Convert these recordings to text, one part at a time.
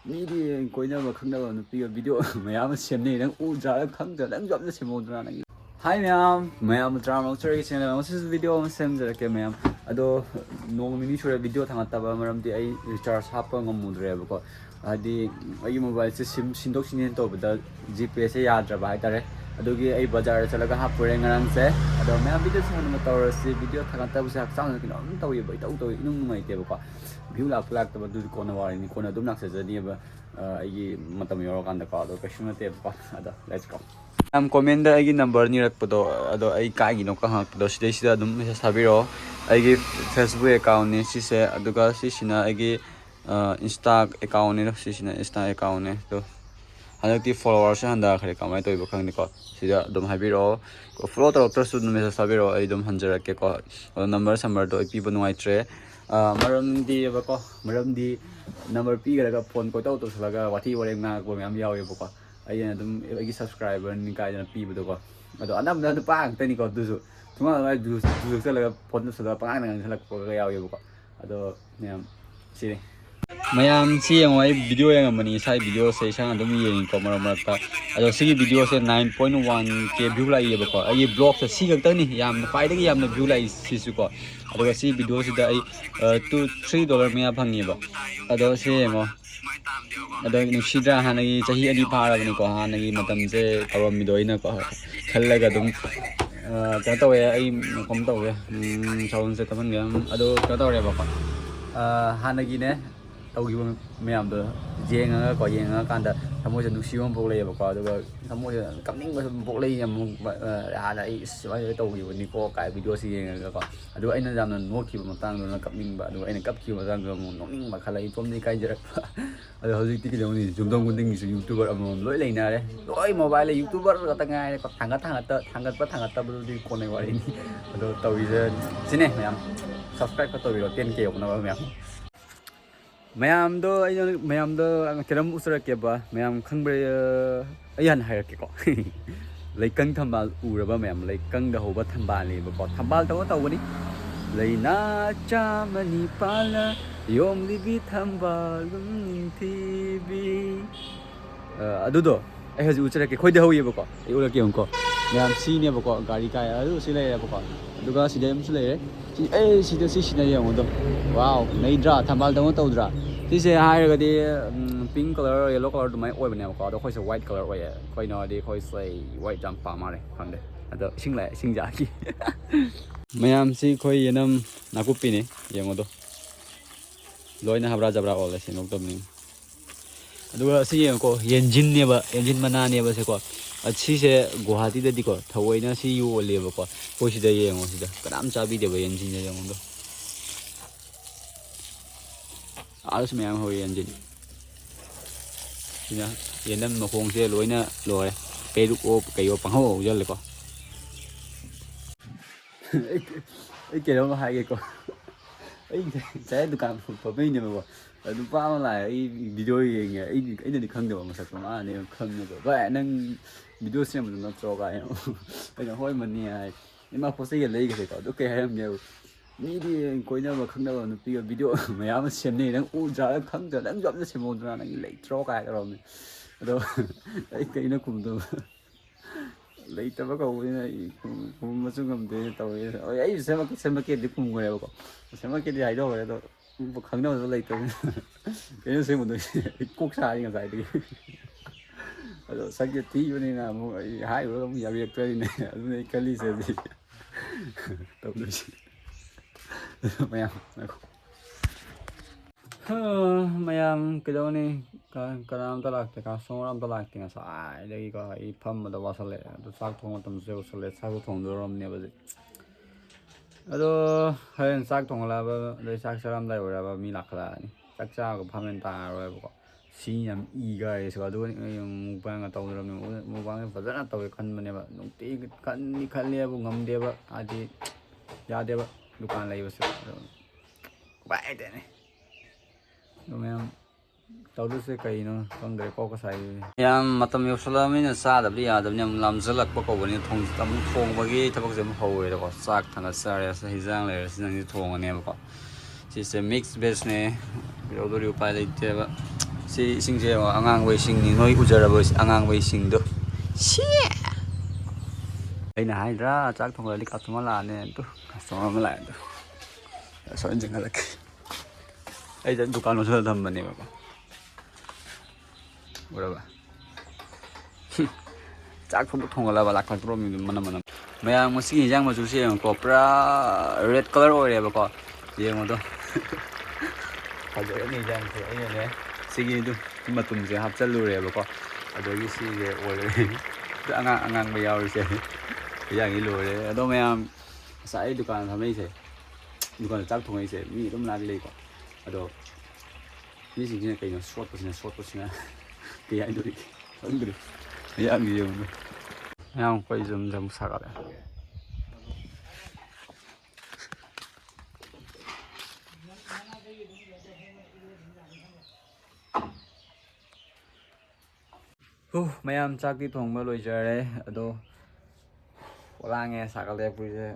미리 거이나가 ꯈꯪꯅꯕ ꯅꯨꯄꯤꯒ ꯚꯤꯗꯤꯑꯣ ꯃꯌꯥꯝ ꯑꯃ ꯁꯦꯝꯅꯩ ꯅꯪ ꯎꯗ꯭ꯔꯥ ꯈꯪꯗ꯭ꯔꯥ ꯅꯪꯁꯨ ꯑꯝꯇ ꯁꯦꯝꯍꯧꯗ꯭ꯔꯥ ꯅꯪ ꯍꯥꯏ ꯃꯌꯥꯝ ꯗ꯭ꯔꯥꯃꯥꯆꯔꯒꯤ ꯆꯦꯅꯦꯜ ꯉꯁꯤꯁꯨ ꯚꯤꯗꯤꯑꯣ ꯑꯃ ꯁꯦꯝꯖꯔꯛꯀꯦ ꯃꯌꯥꯝ ꯑꯗꯣ ꯅꯣꯡ ꯅꯤꯅꯤ ꯁꯨꯔꯦ ꯚꯤꯗꯤꯑꯣ ꯊꯥꯡꯒꯠꯇꯕ ꯃꯔꯝꯗꯤ ꯑꯩ ꯔꯤꯆꯥꯔꯖ ꯍꯥꯞꯄ ꯉꯝꯃꯨꯗ꯭ꯔꯦꯕꯀꯣ ꯍꯥꯏꯗꯤ ꯑꯩꯒꯤ ꯃꯣꯕꯥꯏꯜꯁꯦ ꯁꯤꯟꯗꯣꯛ ꯁꯤꯟꯖꯤꯟ ꯇꯧꯕꯗ ꯖꯤꯄꯦꯁꯦ ꯌꯥꯗ꯭ꯔꯕ ꯍꯥꯏꯇꯥꯔꯦ ꯑꯗꯨꯒꯤ ꯑꯩ ꯕꯖꯥꯔꯗ ꯆꯠꯂꯒ ꯍꯥꯞꯄꯨꯔꯦ ꯉꯔꯥꯡꯁꯦ ꯑꯗꯣ ꯃꯌꯥꯝ ꯚꯤꯗꯤꯑꯣ ꯁꯦꯝꯕ ꯇꯧꯔꯁꯤ ꯚꯤꯗꯤꯑꯣ ꯊꯥꯒꯠꯇꯕꯁꯦ ꯍꯛꯆꯥꯡꯗ ꯀꯩꯅꯣꯝ ꯇꯧꯋꯦꯕ ꯏꯇꯧ ꯇꯧꯋꯤ ꯏꯅꯨꯡ ꯅꯨꯡꯉꯥꯏꯇꯦꯕꯀꯣ ꯚ꯭ꯌꯨ ꯂꯥꯛꯄ ꯂꯥꯛꯇꯕ ꯑꯗꯨꯗꯤ ꯀꯣꯟꯅ ꯋꯥꯔꯤꯅꯤ ꯀꯣꯟꯅ ꯑꯗꯨꯝ ꯂꯥꯛꯆꯖꯅꯤꯕ ꯑꯩꯒꯤ ꯃꯇꯝ ꯌꯧꯔꯀꯥꯟꯗꯀꯣ ꯑꯗꯣ ꯀꯩꯁꯨ ꯅꯠꯇꯦꯕꯀꯣ ꯑꯗꯣ ꯂꯦꯠꯁ ꯒꯣ ꯌꯥꯝ ꯀꯣꯃꯦꯟꯗ ꯑꯩꯒꯤ ꯅꯝꯕꯔ ꯅꯤꯔꯛꯄꯗꯣ ꯑꯗꯣ ꯑꯩ ꯀꯥꯏꯒꯤꯅꯣ ꯍꯪꯉꯛꯄꯗꯣ ꯁꯤꯗꯩꯁꯤꯗ ꯑꯗꯨꯝ ꯃꯦꯁꯦꯖ ꯊꯥꯕꯤꯔꯛꯑꯣ ꯑꯩꯒꯤ ꯐꯦꯁꯕꯨꯛ ꯑꯦꯀꯥꯎꯟꯅꯤ ꯁꯤꯁꯦ ꯑꯗꯨꯒ ꯁꯤꯁꯤꯅ ꯑꯩꯒꯤ ꯏꯟꯁꯇꯥ ꯑꯦꯀꯥꯎꯟꯅꯤ ꯁꯤꯁꯤꯅ ꯏꯟꯁꯇꯥ ꯑꯦꯀꯥꯎꯟꯅꯤ ꯑꯗꯣ ꯍꯟꯗꯛꯇꯤ ꯐꯣꯂꯣꯋꯔꯁꯦ ꯍꯟꯊꯈ꯭ꯔꯦ ꯀꯃꯥꯏꯅ ꯇꯧꯔꯤꯕ ꯈꯪꯗꯦꯀꯣ ꯁꯤꯗ ꯑꯗꯨꯝ ꯍꯥꯏꯕꯤꯔꯛꯑꯣ ꯐꯣꯂꯣ ꯇꯧꯔꯛꯇ꯭ꯔꯁꯨ ꯑꯗꯨꯝ ꯃꯦꯁꯦꯖ ꯊꯥꯕꯤꯔꯛꯑꯣ ꯑꯩ ꯑꯗꯨꯝ ꯍꯟꯖꯔꯛꯀꯦꯀꯣ ꯑꯗꯣ ꯅꯝꯕꯔꯗꯣ ꯑꯩ ꯄꯤꯕ ꯅꯨꯡꯉꯥꯏꯇ꯭ꯔꯦ ꯃꯔꯝꯗꯤ ꯅꯝꯕꯔ ꯄꯤꯈ꯭ꯔꯒ ꯐꯣꯟ ꯀꯣꯏꯇꯧ ꯇꯧꯁꯤꯜꯂꯒ ꯋꯥꯊꯤ ꯋꯥꯔꯦꯝ ꯉꯥꯡꯉꯛꯄ ꯃꯌꯥꯝ ꯌꯥꯎꯋꯦꯕꯀꯣ ꯑꯩꯅ ꯑꯗꯨꯝ ꯑꯩꯒꯤ ꯁꯕꯁꯀ꯭ꯔꯥꯏꯕꯔꯅꯤ ꯀꯥꯏꯗꯅ ꯄꯤꯕꯗꯣꯀꯣ ꯑꯗꯣ ꯑꯅꯝꯕꯅ ꯅꯨꯄꯥ ꯉꯥꯛꯇꯅꯤꯀꯣ ꯑꯗꯨꯁꯨ ꯊꯨꯡꯒꯥꯟ ꯖꯨꯁ ꯆꯠꯂꯒ ꯐꯣꯟ ꯇꯧꯁꯤꯜꯂꯒ ꯄꯉꯥꯡꯗ ꯉꯥꯡꯁꯤꯜꯂꯛꯄꯒ ꯌꯥꯎꯋꯦꯕꯀꯣ ꯑꯗꯣ ꯃꯌꯥꯝ ꯁꯤꯅꯤ ꯃꯌꯥꯝ ꯁꯤ ꯌꯦꯡꯉꯣ ꯑꯩ ꯚꯤꯗꯤꯑꯣ ꯌꯦꯡꯉꯝꯕꯅꯤ ꯉꯁꯥꯏ ꯚꯤꯗꯤꯑꯣꯁꯦ ꯏꯁꯥꯅ ꯑꯗꯨꯝ ꯌꯦꯡꯉꯤꯀꯣ ꯃꯔꯛ ꯃꯔꯛꯇ ꯑꯗꯣ ꯁꯤꯒꯤ ꯚꯤꯗꯤꯑꯣꯁꯦ 9.1K ꯚ꯭ꯌꯨ ꯂꯥꯛꯏꯌꯦꯕꯀꯣ ꯑꯩꯒꯤ ꯕ꯭ꯂꯣꯛꯁꯦ ꯁꯤ ꯈꯛꯇꯪꯅꯤ ꯌꯥꯝꯅ ꯈ꯭ꯋꯥꯏꯗꯒꯤ ꯌꯥꯝꯅ ꯚ꯭ꯌꯨ ꯂꯥꯛꯏ ꯁꯤꯁꯨꯀꯣ ꯑꯗꯨꯒ ꯁꯤ ꯚꯤꯗꯤꯑꯣꯁꯤꯗ ꯑꯩ $3 ꯃꯌꯥ ꯐꯪꯉꯦꯕ ꯑꯗꯣ ꯁꯤ ꯌꯦꯡꯉꯣ ꯑꯗꯣ ꯅꯨꯡꯁꯤꯗ꯭ꯔꯥ ꯍꯥꯟꯅꯒꯤ ꯆꯍꯤ 2 ꯐꯥꯔꯕꯅꯤꯀꯣ ꯍꯥꯟꯅꯒꯤ ꯃꯇꯝꯁꯦ ꯇꯧꯔꯝꯃꯤꯗꯣ ꯑꯩꯅꯀꯣ ꯈꯜꯂꯒ ꯑꯗꯨꯝ ꯀꯩꯅꯣ ꯇꯧꯋꯦ ꯑꯩ ꯀꯩꯅꯣ ꯇꯧꯋꯦ ꯁꯥꯎꯟꯁꯦ ꯇꯞꯍꯟꯒꯦ ꯑꯗꯣ ꯀꯩꯅꯣ ꯇꯧꯔꯦꯕꯀꯣ ꯍꯥꯟꯅꯒꯤꯅꯦ ꯇꯧꯈꯤꯕ ꯃꯌꯥꯝꯗꯣ ꯌꯦꯡꯉꯀꯥꯟꯗ ꯊꯃꯣꯏꯁꯦ ꯅꯨꯡꯁꯤꯕ ꯑꯃ ꯄꯣꯛꯂꯛꯑꯦꯕꯀꯣ ꯑꯗꯨꯒ ꯊꯃꯣꯏꯁꯦ ꯀꯞꯅꯤꯡꯕꯁꯨ ꯄꯣꯛꯂꯛꯏ ꯑꯃꯨꯛ ꯍꯥꯟꯅ ꯑꯩ ꯁꯨꯃꯥꯏꯅ ꯇꯧꯈꯤꯕꯅꯤꯀꯣ ꯀꯥꯏ ꯚꯤꯗꯤꯑꯣꯁꯤ ꯌꯦꯡꯉꯒꯀꯣ ꯑꯗꯨꯒ ꯑꯩꯅ ꯌꯥꯝꯅ ꯅꯣꯛꯈꯤꯕ ꯃꯇꯥꯡꯗꯨꯅ ꯀꯞꯅꯤꯡꯕ ꯑꯗꯨꯒ ꯑꯩꯅ ꯀꯞꯈꯤꯕ ꯃꯇꯥꯡꯗꯨꯅ ꯑꯃꯨꯛ ꯅꯣꯛꯅꯤꯡꯕ ꯈꯜꯂꯒ ꯏꯇꯣꯝꯗ ꯏꯀꯥꯏꯖꯔꯛꯄ ꯑꯗꯣ ꯍꯧꯖꯤꯛꯇꯤ ꯀꯩꯗꯧꯅꯤ ꯌꯨꯝꯊꯣꯡ ꯈꯨꯗꯤꯡꯒꯤꯁꯨ ꯌꯨꯇꯨꯕꯔ ꯑꯃꯃꯝ ꯂꯣꯏ ꯂꯩꯅꯔꯦ ꯂꯣꯏ ꯃꯣꯕꯥꯏꯜꯗ ꯌꯨꯇꯨꯕꯔ ꯉꯥꯛꯇ ꯉꯥꯏꯔꯦꯀꯣ ꯊꯥꯡꯒꯠꯄ ꯊꯥꯡꯒꯠꯇꯕꯗꯨꯗꯤ ꯀꯣꯟꯅꯩ ꯋꯥꯔꯤꯅꯤ ꯑꯗꯣ ꯇꯧꯔꯤꯁꯦ ꯁꯤꯅꯦ ꯃꯌꯥꯝ ꯁꯕꯁꯀ꯭ꯔꯥꯏꯕ ꯇꯧꯕꯤꯔꯣ 10K ꯌꯧꯅꯕ ꯃꯌꯥꯝꯗꯣ ꯑꯩꯅ ꯃꯌꯥꯝꯗꯣ ꯀꯩꯅꯣꯝ ꯎꯠꯆꯔꯛꯀꯦꯕ ꯃꯌꯥꯝ ꯈꯪꯕ꯭ꯔꯥ ꯑꯩ ꯍꯥꯟꯅ ꯍꯥꯏꯔꯛꯀꯦꯀꯣ ꯂꯩꯀꯪ ꯊꯝꯕꯥꯜ ꯎꯔꯕ ꯃꯌꯥꯝ ꯂꯩꯀꯪꯗ ꯍꯧꯕ ꯊꯝꯕꯥꯜꯅꯦꯕꯀꯣ ꯊꯝꯕꯥꯜ ꯇꯧꯕꯅꯤ ꯂꯩꯅꯥ ꯆꯥꯃꯅꯤ ꯄꯥꯜꯂ ꯌꯣꯝꯂꯤꯕꯤ ꯊꯝꯕꯥꯜꯒꯨꯝ ꯅꯤꯡꯊꯤꯕꯤ ꯑꯗꯨꯗꯣ ꯑꯩ ꯍꯧꯖꯤꯛ ꯎꯠꯆꯔꯛꯀꯦ ꯑꯩꯈꯣꯏꯗ ꯍꯧꯋꯦꯕꯀꯣ ꯑꯩ ꯎꯠꯂꯛꯀꯦ ꯑꯃꯨꯛꯀꯣ ꯃꯌꯥꯝ ꯁꯤꯅꯦꯕꯀꯣ ꯒꯥꯔꯤ ꯀꯥꯏ ꯑꯗꯨ ꯁꯤ ꯂꯩꯔꯦꯕꯀꯣ ꯑꯗꯨꯒ ꯁꯤꯗ ꯑꯃꯁꯨ ꯂꯩꯔꯦ ꯁꯤꯁꯤꯅ ꯌꯦꯡꯉꯨꯗꯣ ꯋꯥꯎ ꯅꯩꯗ꯭ꯔꯥ ꯊꯝꯕꯥꯜꯗꯧꯅ ꯇꯧꯗ꯭ꯔꯥ ꯁꯤꯁꯦ ꯍꯥꯏꯔꯒꯗꯤ ꯄꯤꯡ ꯀꯂꯔ ꯌꯦꯜꯂꯣ ꯀꯂꯔ ꯑꯗꯨꯃꯥꯏꯅ ꯑꯣꯏꯕꯅꯦꯕꯀꯣ ꯑꯗꯣ ꯑꯩꯈꯣꯏꯁꯦ ꯋꯥꯏꯠ ꯀꯂꯔ ꯑꯣꯏꯌꯦ ꯑꯩꯈꯣꯏꯅꯗꯤ ꯑꯩꯈꯣꯏꯁꯦ ꯋꯥꯏꯠ ꯌꯥꯝ ꯄꯥꯝ ꯃꯥꯜꯂꯦ ꯈꯪꯗꯦ ꯑꯗꯣ ꯏꯁꯤꯡ ꯂꯥꯛꯑꯦ ꯏꯁꯤꯡꯖꯥꯒꯤ ꯃꯌꯥꯝꯁꯤ ꯑꯩꯈꯣꯏ ꯌꯦꯅꯝ ꯅꯥꯀꯨꯞꯄꯤꯅꯤ ꯌꯦꯡꯉꯣꯗꯣ ꯂꯣꯏꯅ ꯍꯕ꯭ꯔꯥ ꯖꯕ꯭ꯔꯥ ꯑꯣꯜꯂꯦ ꯁꯦꯡꯗꯣꯛꯇꯕꯅꯤ ꯑꯗꯨꯒ ꯁꯤ ꯌꯦꯡꯉꯣꯀꯣ ꯌꯦꯟꯖꯤꯟ ꯃꯅꯥꯅꯦꯕ ꯁꯦꯀꯣ ꯁꯤꯁꯦ ꯒꯨꯋꯥꯍꯥꯇꯤꯗꯗꯤꯀꯣ ꯊꯑꯣꯏꯅ ꯁꯤ ꯌꯣꯜꯂꯦꯕꯀꯣ ꯑꯩꯈꯣꯏ ꯁꯤꯗ ꯌꯦꯡꯉꯣ ꯁꯤꯗ ꯀꯅꯥꯝ ꯆꯥꯕꯤꯗꯦꯕ ꯌꯦꯟꯖꯤꯟꯁꯦ ꯌꯦꯡꯉꯣꯗꯣ ꯑꯥꯗꯁꯨ ꯃꯌꯥꯝ ꯍꯧꯋꯤ ꯌꯦꯟꯖꯤꯟ ꯁꯤꯅ ꯌꯦꯅꯝ ꯃꯈꯣꯡꯁꯦ ꯂꯣꯏꯅ ꯂꯣꯏꯔꯦ ꯄꯦꯔꯨꯛꯑꯣ ꯀꯩꯌꯣ ꯄꯪꯍꯧ ꯍꯧꯖꯜꯂꯦꯀꯣ ꯑꯩ ꯀꯩꯅꯣꯝ ꯍꯥꯏꯒꯦꯀꯣ ꯑꯩ ꯉꯁꯥꯏ ꯗꯨꯀꯥꯟ ꯐꯝꯕꯩꯅꯦꯕꯀꯣ ꯅꯨꯄꯥ ꯑꯃ ꯂꯥꯛꯑꯦ ꯑꯩ ꯚꯤꯗꯤꯑꯣ ꯌꯦꯡꯉꯦ ꯑꯩꯅꯗꯤ ꯈꯪꯗꯕ ꯃꯁꯛꯇꯣ ꯃꯥꯅꯦ ꯈꯪꯉꯦꯕ ꯚꯥꯏ ꯅꯪ ꯚꯤꯗꯤꯑꯣ ꯁꯦꯝꯕꯗꯣ ꯅꯠꯇ꯭ꯔꯣ ꯀꯥꯏꯅ ꯑꯩꯅ ꯍꯣꯏ ꯃꯅꯤ ꯍꯥꯏ ꯏꯃꯥ ꯄꯣꯠ ꯆꯩꯒ ꯂꯩꯒ꯭ꯔꯦꯀꯣ ꯑꯗꯨ ꯀꯩ ꯍꯥꯏꯔꯝꯒꯦꯕ ꯃꯤꯗꯤ ꯀꯣꯏꯅꯕ ꯈꯪꯅꯕ ꯅꯨꯄꯤꯒ ꯚꯤꯗꯤꯑꯣ ꯃꯌꯥꯝ ꯑꯃ ꯁꯦꯝꯅꯩ ꯅꯪ ꯎꯗ꯭ꯔꯥ ꯈꯪꯗ꯭ꯔꯥ ꯅꯪꯁꯨ ꯑꯝꯇ ꯁꯦꯝꯍꯧꯗ꯭ꯔꯥ ꯅꯪ ꯂꯩꯇ꯭ꯔꯣ ꯀꯥꯏ ꯇꯧꯔꯝꯃꯤ ꯑꯗꯣ ꯑꯩ ꯀꯩꯅꯣ ꯈꯨꯝꯗꯕ ꯂꯩꯇꯕ ꯀꯧꯕꯅꯤꯅ ꯑꯩ ꯈꯨꯝꯕꯁꯨ ꯉꯝꯗꯦ ꯇꯧꯋꯦ ꯑꯩꯁꯨ ꯁꯦꯝꯃꯛꯀꯦꯗꯤ ꯈꯨꯝꯈ꯭ꯔꯦꯕꯀꯣ ꯁꯦꯝꯃꯛꯀꯦꯗꯤ ꯍꯥꯏꯗꯣꯛꯈ꯭ꯔꯦ ꯑꯗꯣ ꯈꯪꯅꯕꯁꯨ ꯂꯩꯇꯕꯅꯤꯅ ꯀꯩꯅꯣ ꯁꯦꯝꯃꯨꯗꯣꯏꯁꯦ ꯑꯩ ꯀꯣꯛ ꯁꯥꯔꯤ ꯉꯁꯥꯏꯗꯒꯤ ꯑꯗꯣ ꯁꯛꯁꯦ ꯊꯤꯕꯅꯤꯅ ꯑꯃꯨꯛ ꯑꯩ ꯍꯥꯏꯔꯨꯔꯒ ꯑꯃꯨꯛ ꯌꯥꯕꯤꯔꯛꯇ꯭ꯔꯗꯤꯅꯦ ꯑꯗꯨꯅ ꯑꯩ ꯈꯜꯂꯤꯁꯦ ꯍꯧꯖꯤꯛ ꯇꯧꯗꯣꯏꯁꯦ ꯃꯌꯥꯝ ꯃꯌꯥꯝ ꯀꯩꯗꯧꯅꯤ ꯀꯅꯥꯝꯇ ꯂꯥꯛꯇꯦ ꯀꯁꯇꯃꯔ ꯑꯝꯇ ꯂꯥꯛꯇꯦ ꯉꯁꯥꯏꯗꯒꯤꯀꯣ ꯑꯩ ꯐꯝꯕꯗ ꯋꯥꯁꯜꯂꯛꯑꯦ ꯑꯗꯣ ꯆꯥꯛ ꯊꯣꯡ ꯃꯇꯝꯁꯨ ꯌꯧꯁꯜꯂꯛꯑꯦ ꯆꯥꯛꯁꯨ ꯊꯣꯡꯗꯣꯔꯝꯅꯦꯕ ꯍꯧꯖꯤꯛ ꯑꯗꯣ ꯍꯣꯔꯦꯟ ꯆꯥꯛ ꯊꯣꯡꯒꯠꯂꯛꯑꯕ ꯑꯗꯩ ꯆꯥꯛ ꯆꯥꯔꯝꯗꯥꯏ ꯑꯣꯏꯔꯕ ꯃꯤ ꯂꯥꯛꯈꯠꯂꯛꯑꯅꯤ ꯆꯥꯛ ꯆꯥꯔꯒ ꯐꯝꯃꯦꯟ ꯇꯥꯔꯔꯣꯏꯕꯀꯣ ꯁꯤ ꯌꯥꯝ ꯏꯒꯥꯏꯁꯦ ꯑꯗꯨꯒ ꯃꯨꯛꯕꯥꯡꯒ ꯇꯧꯗ꯭ꯔꯕꯅꯤ ꯃꯨꯛꯕꯥꯡꯁꯦ ꯐꯖꯅ ꯇꯧꯋꯦ ꯈꯟꯕꯅꯦꯕ ꯅꯨꯡꯇꯤꯒꯤ ꯈꯜꯂꯦꯕꯨ ꯉꯝꯗꯦꯕ ꯍꯥꯏꯗꯤ ꯌꯥꯗꯦꯕ ꯗꯨꯀꯥꯟ ꯂꯩꯕꯁꯦ ꯑꯗꯣ ꯎꯄꯥꯏ ꯂꯩꯇꯦꯅꯦ ꯑꯗꯣ ꯃꯌꯥꯝ ꯇꯧꯗꯣꯏꯁꯦ ꯀꯩꯅꯣ ꯈꯪꯗ꯭ꯔꯦ ꯀꯣꯛꯀ ꯁꯥꯏ ꯌꯥꯝ ꯃꯇꯝ ꯌꯧꯁꯜꯂꯛꯑꯕꯅꯤꯅ ꯆꯥꯗꯕꯗꯤ ꯌꯥꯗꯕꯅꯤꯅ ꯑꯃꯨꯛ ꯂꯥꯝꯁꯤꯜꯂꯛꯄ ꯀꯧꯕꯅꯤꯅ ꯑꯃꯨꯛ ꯊꯣꯡꯕꯒꯤ ꯊꯕꯛꯁꯦ ꯑꯃꯨꯛ ꯍꯧꯔꯦꯗꯀꯣ ꯆꯥꯛ ꯊꯥꯡꯒꯠꯆꯔꯦ ꯍꯤꯟꯖꯥꯡ ꯂꯩꯔꯦ ꯁꯤꯖꯥꯡꯁꯦ ꯊꯣꯡꯉꯅꯦꯕꯀꯣ ꯁꯤꯁꯦ ꯃꯤꯛꯁ ꯚꯦꯖꯅꯦ ꯀꯩꯗꯧꯗꯣꯔꯤ ꯎꯄꯥꯏ ꯂꯩꯇꯦꯕ ꯁꯤ ꯏꯁꯤꯡꯁꯦ ꯑꯉꯥꯡꯕ ꯏꯁꯤꯡꯅꯤ ꯅꯣꯏ ꯎꯖꯔꯕ ꯑꯉꯥꯡꯕ ꯏꯁꯤꯡꯗꯣ ꯑꯩꯅ ꯍꯥꯏꯗ꯭ꯔꯥ ꯆꯥꯛ ꯊꯣꯡꯒꯠꯂꯗꯤ ꯀꯁꯇꯃꯔ ꯂꯥꯛꯑꯅꯤ ꯑꯗꯨ ꯀꯁꯇꯃꯔ ꯑꯃ ꯂꯥꯛꯑꯦ ꯑꯗꯣ ꯁꯣꯏꯅ ꯆꯤꯡꯈꯠꯂꯛꯀꯦ ꯑꯩꯁꯦ ꯗꯨꯀꯥꯟ ꯂꯣꯟꯁꯤꯜꯂ ꯊꯝꯕꯅꯦꯕꯀꯣ ꯎꯔꯕ ꯆꯥꯛ ꯊꯣꯡꯒꯠꯂꯕ ꯂꯥꯛꯊꯛꯇ꯭ꯔꯣ ꯃꯤꯗꯨ ꯃꯅꯝ ꯃꯌꯥꯝ ꯉꯁꯤꯒꯤ ꯌꯦꯟꯖꯥꯡ ꯃꯆꯨꯁꯦ ꯌꯦꯡꯉꯨꯀꯣ ꯄꯨꯔꯥ ꯔꯦꯠ ꯀꯂꯔ ꯑꯣꯏꯔꯦꯕꯀꯣ ꯌꯦꯡꯉꯣꯗꯣ ꯐꯖꯔꯅꯤ ꯌꯦꯟꯖꯥꯡꯁꯦ ꯑꯩꯅꯅꯦ ꯁꯤꯒꯤ ꯃꯇꯨꯝꯁꯦ ꯍꯥꯞꯆꯜꯂꯨꯔꯦꯕꯀꯣ ꯑꯗꯒꯤ ꯁꯤꯁꯦ ꯑꯣꯏꯔꯦ ꯑꯉꯥꯡꯕ ꯌꯥꯎꯔꯤꯁꯦ ꯌꯦꯟꯖꯥꯡꯒꯤ ꯂꯣꯏꯔꯦ ꯑꯗꯣ ꯃꯌꯥꯝ ꯉꯁꯥꯏ ꯑꯩ ꯗꯨꯀꯥꯟ ꯐꯝꯃꯛꯏꯁꯦ ꯗꯨꯀꯥꯟꯗ ꯆꯥꯛ ꯊꯣꯡꯉꯛꯏꯁꯦ ꯃꯤ ꯑꯗꯨꯝ ꯂꯩꯀꯣ ꯑꯗꯣ ꯃꯤꯁꯤꯡꯁꯤꯅ ꯀꯩꯅꯣ ꯁꯣꯠꯄꯁꯤꯅ ꯀꯩ ꯍꯥꯏꯗꯣꯔꯤꯒꯦ ꯈꯪꯗ꯭ꯔꯦ ꯃꯌꯥꯝꯒꯤ ꯌꯦꯡꯉꯨꯅꯦ ꯃꯌꯥꯝ ꯑꯩꯈꯣꯏ ꯌꯨꯝꯁꯦ ꯑꯃꯨꯛ ꯁꯥꯒꯠꯂꯦ ꯃꯌꯥꯝ ꯆꯥꯛꯇꯤ ꯊꯣꯡꯕ ꯂꯣꯏꯖꯔꯦ ꯑꯗꯣ ꯂꯥꯡꯉꯦ ꯁꯥꯒꯠꯂꯦ ꯄꯨꯔꯤꯁꯦ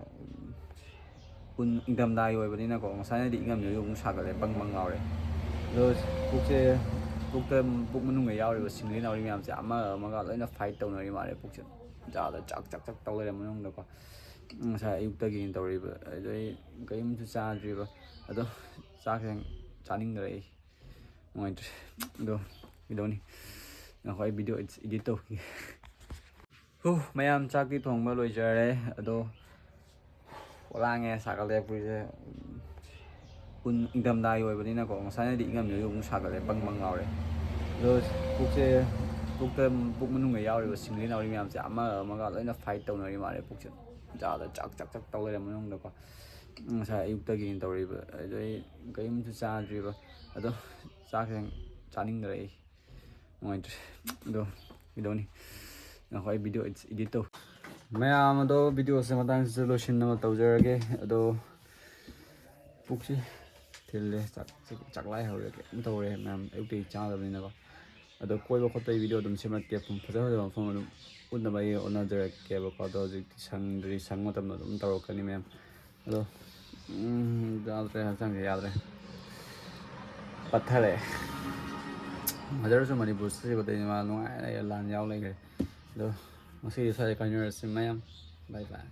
ꯏꯪꯊꯝꯊꯥꯒꯤ ꯑꯣꯏꯕꯅꯤꯅꯀꯣ ꯉꯁꯥꯏꯅꯗꯤ ꯏꯪꯉꯝꯃꯤꯕ ꯑꯃꯨꯛ ꯁꯥꯒꯠꯂꯦ ꯕꯪ ꯂꯥꯎꯔꯦ ꯑꯗꯣ ꯄꯨꯛꯁꯦ ꯄꯨꯛ ꯃꯅꯨꯡꯗ ꯌꯥꯎꯔꯤꯕ ꯁꯤꯡꯂꯤ ꯅꯥꯎꯔꯤ ꯃꯌꯥꯝꯁꯦ ꯑꯃꯒ ꯂꯣꯏꯅ ꯐꯥꯏꯠ ꯇꯧꯅꯔꯤ ꯃꯥꯜꯂꯦ ꯄꯨꯛꯁꯦ ꯖꯥꯗ ꯆꯥꯛ ꯇꯧ ꯂꯩꯔꯦ ꯃꯅꯨꯡꯗꯀꯣ ꯉꯁꯥꯏ ꯑꯌꯨꯛꯇꯒꯤꯅꯤ ꯇꯧꯔꯤꯕ ꯑꯗꯩ ꯀꯔꯤꯝꯁꯨ ꯆꯥꯗ꯭ꯔꯤꯕ ꯑꯗꯣ ꯆꯥꯛꯁꯦ ꯆꯥꯅꯤꯡꯗ꯭ꯔꯦ ꯑꯩ ꯅꯨꯡꯉꯥꯏꯇ꯭ꯔꯦ ꯑꯗꯣ ꯀꯩꯗꯧꯅꯤ ꯉꯥꯏꯈꯣ ꯑꯩ ꯚꯤꯗꯤꯑꯣ ꯏꯗꯤꯠ ꯇꯧꯈꯤꯒꯦ ꯃꯌꯥꯝ ꯆꯥꯛꯇꯤ ꯊꯣꯡꯕ ꯂꯣꯏꯖꯔꯦ ꯑꯗꯣ ꯂꯥꯡꯉꯦ ꯁꯥꯒꯠꯂꯦ ꯄꯨꯔꯤꯁꯦ ꯏꯪꯊꯝꯊꯥꯒꯤ ꯑꯣꯏꯕꯅꯤꯅꯀꯣ ꯉꯁꯥꯏꯅꯗꯤ ꯏꯪꯉꯝꯃꯤꯕ ꯑꯃꯨꯛ ꯁꯥꯒꯠꯂꯦ ꯕꯪ ꯂꯥꯎꯔꯦ ꯑꯗꯣ ꯄꯨꯛ ꯃꯅꯨꯡꯗ ꯌꯥꯎꯔꯤꯕ ꯁꯤꯡꯂꯤ ꯅꯥꯎꯔꯤ ꯃꯌꯥꯝꯁꯦ ꯑꯃꯒ ꯂꯣꯏꯅ ꯐꯥꯏꯠ ꯇꯧꯅꯔꯤ ꯃꯥꯜꯂꯦ ꯄꯨꯛꯁꯦ ꯖꯥꯗ ꯆꯥꯛ ꯇꯧ ꯂꯩꯔꯦ ꯃꯅꯨꯡꯗꯀꯣ ꯉꯁꯥꯏ ꯑꯌꯨꯛꯇꯒꯤꯅꯤ ꯇꯧꯔꯤꯕ ꯑꯗꯩ ꯀꯔꯤꯝꯁꯨ ꯆꯥꯗ꯭ꯔꯤꯕ ꯑꯗꯣ ꯆꯥꯛꯁꯦ ꯆꯥꯅꯤꯡꯗ꯭ꯔꯦ ꯑꯩ ꯅꯨꯡꯉꯥꯏꯇ꯭ꯔꯦ ꯑꯗꯣ ꯀꯩꯗꯧꯅꯤ ꯉꯥꯏꯈꯣ ꯑꯩ ꯚꯤꯗꯤꯑꯣ ꯏꯗꯤꯠ ꯇꯧ ꯃꯌꯥꯝ ꯑꯗꯣ ꯚꯤꯗꯤꯑꯣꯁꯦ ꯃꯇꯥꯡꯁꯤꯗ ꯂꯣꯏꯁꯤꯟꯅꯕ ꯇꯧꯖꯔꯒꯦ ꯑꯗꯣ ꯄꯨꯛꯁꯤ ꯊꯤꯜꯂꯦ ꯆꯥꯛꯂꯥꯏ ꯍꯧꯔꯦ ꯀꯩꯝ ꯇꯧꯔꯦ ꯃꯌꯥꯝ ꯑꯌꯨꯛꯇꯒꯤ ꯆꯥꯗꯕꯅꯤꯅꯀꯣ ꯑꯗꯣ ꯀꯣꯏꯕ ꯈꯣꯠꯄꯒꯤ ꯚꯤꯗꯤꯑꯣ ꯑꯗꯨꯝ ꯁꯦꯝꯃꯛꯀꯦ ꯐꯖ ꯃꯐꯝ ꯑꯗꯨꯝ ꯎꯠꯅꯕ ꯑꯩ ꯍꯣꯠꯅꯖꯔꯛꯀꯦꯕꯀꯣ ꯑꯗꯣ ꯍꯧꯖꯤꯛꯇꯤ ꯁꯪ ꯃꯇꯝꯗ ꯑꯗꯨꯝ ꯇꯧꯔꯛꯀꯅꯤ ꯃꯌꯥꯝ ꯑꯗꯣ ꯌꯥꯗ꯭ꯔꯦ ꯍꯛꯆꯥꯡꯁꯦ ꯌꯥꯗ꯭ꯔꯦ ꯄꯠꯊꯔꯛꯑꯦ ꯐꯖꯔꯁꯨ ꯃꯅꯤꯄꯨꯔ ꯆꯠꯈꯤꯕꯗꯩ ꯃꯥ ꯅꯨꯡꯉꯥꯏꯅ ꯂꯥꯟ ꯌꯥꯎ ꯂꯩꯈ꯭ꯔꯦ ꯑꯗꯣ ꯉꯁꯤꯗꯤ ꯁ꯭ꯋꯥꯏꯗ ꯀꯥꯏꯅꯔꯁꯤ ꯃꯌꯥꯝ ꯕꯥꯏ ꯕꯥꯏ